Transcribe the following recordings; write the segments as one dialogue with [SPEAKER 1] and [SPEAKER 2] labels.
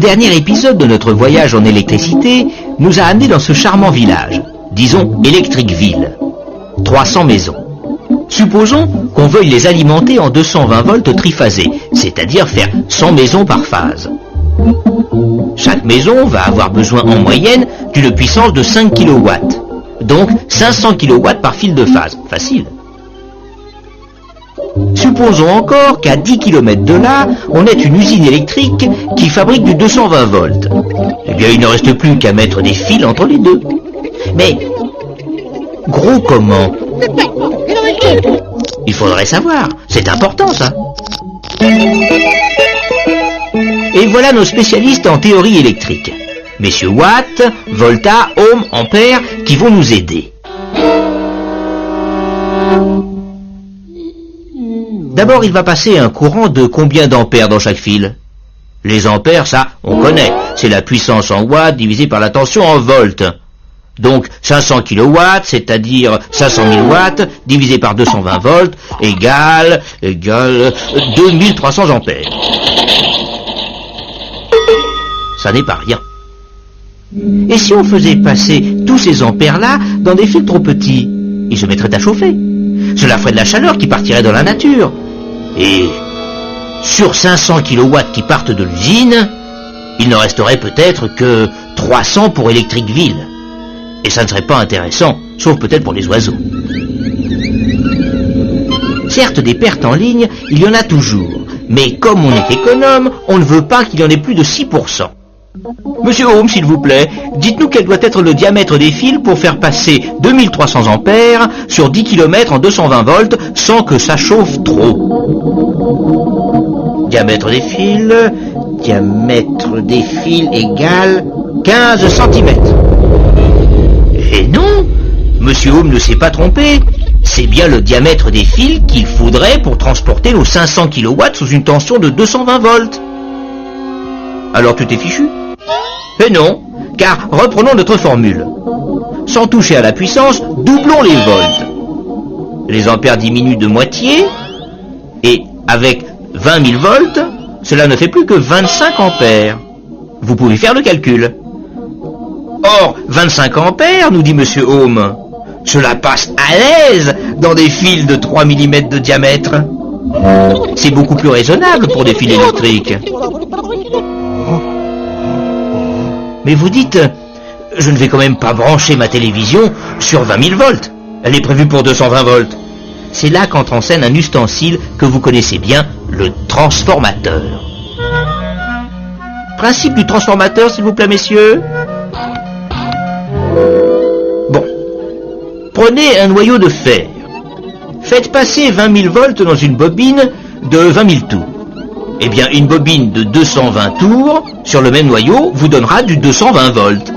[SPEAKER 1] dernier épisode de notre voyage en électricité nous a amenés dans ce charmant village, disons Electricville. 300 maisons. Supposons qu'on veuille les alimenter en 220 volts triphasés, c'est-à-dire faire 100 maisons par phase. Chaque maison va avoir besoin en moyenne d'une puissance de 5 kW, donc 500 kW par fil de phase. Facile. Supposons encore qu'à 10 km de là, on ait une usine électrique qui fabrique du 220 volts. Eh bien, il ne reste plus qu'à mettre des fils entre les deux. Mais, gros comment? Il faudrait savoir. C'est important, ça. Et voilà nos spécialistes en théorie électrique. Messieurs Watt, Volta, Ohm, Ampère, qui vont nous aider. D'abord, il va passer un courant de combien d'ampères dans chaque fil? Les ampères, ça, on connaît. C'est la puissance en watts divisée par la tension en volts. Donc, 500 kW, c'est-à-dire 500 000 watts, divisé par 220 volts, égale 2300 ampères. Ça n'est pas rien. Et si on faisait passer tous ces ampères-là dans des fils trop petits, ils se mettraient à chauffer. Cela ferait de la chaleur qui partirait dans la nature. Et sur 500 kW qui partent de l'usine, il ne resterait peut-être que 300 pour Electricville. Et ça ne serait pas intéressant, sauf peut-être pour les oiseaux. Certes, des pertes en ligne, il y en a toujours. Mais comme on est économe, on ne veut pas qu'il y en ait plus de 6%. Monsieur Ohm, s'il vous plaît, dites-nous quel doit être le diamètre des fils pour faire passer 2300 ampères sur 10 km en 220 volts sans que ça chauffe trop. Diamètre des fils égale 15 cm. Et non, Monsieur Ohm ne s'est pas trompé. C'est bien le diamètre des fils qu'il faudrait pour transporter nos 500 kW sous une tension de 220 volts. Alors tout est fichu? Mais non, car reprenons notre formule. Sans toucher à la puissance, doublons les volts. Les ampères diminuent de moitié, et avec 20 000 volts, cela ne fait plus que 25 ampères. Vous pouvez faire le calcul. Or, 25 ampères, nous dit Monsieur Ohm, cela passe à l'aise dans des fils de 3 mm de diamètre. C'est beaucoup plus raisonnable pour des fils électriques. Mais vous dites, je ne vais quand même pas brancher ma télévision sur 20 000 volts. Elle est prévue pour 220 volts. C'est là qu'entre en scène un ustensile que vous connaissez bien, le transformateur. Principe du transformateur, s'il vous plaît, messieurs. Bon. Prenez un noyau de fer. Faites passer 20 000 volts dans une bobine de 20 000 tours. Eh bien, une bobine de 220 tours sur le même noyau vous donnera du 220 volts.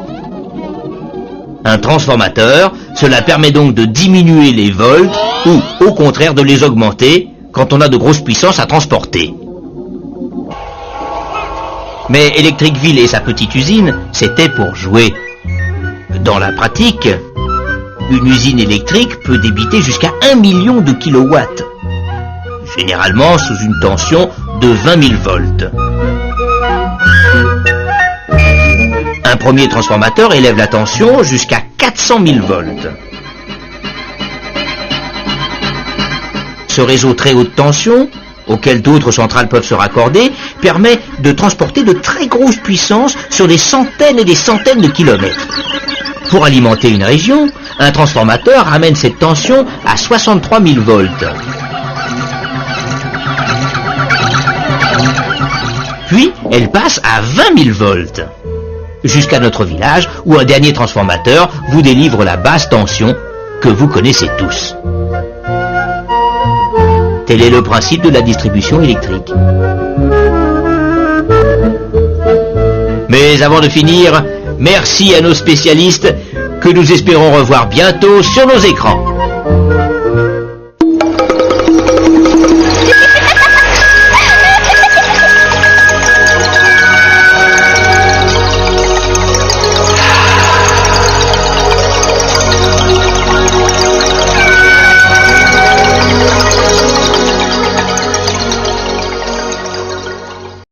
[SPEAKER 1] Un transformateur, cela permet donc de diminuer les volts ou, au contraire, de les augmenter quand on a de grosses puissances à transporter. Mais Electricville et sa petite usine, c'était pour jouer. Dans la pratique, une usine électrique peut débiter jusqu'à 1 million de kilowatts. Généralement sous une tension de 20 000 volts. Un premier transformateur élève la tension jusqu'à 400 000 volts. Ce réseau très haute tension, auquel d'autres centrales peuvent se raccorder, permet de transporter de très grosses puissances sur des centaines et des centaines de kilomètres. Pour alimenter une région, un transformateur ramène cette tension à 63 000 volts. Puis, elle passe à 20 000 volts, jusqu'à notre village où un dernier transformateur vous délivre la basse tension que vous connaissez tous. Tel est le principe de la distribution électrique. Mais avant de finir, merci à nos spécialistes que nous espérons revoir bientôt sur nos écrans.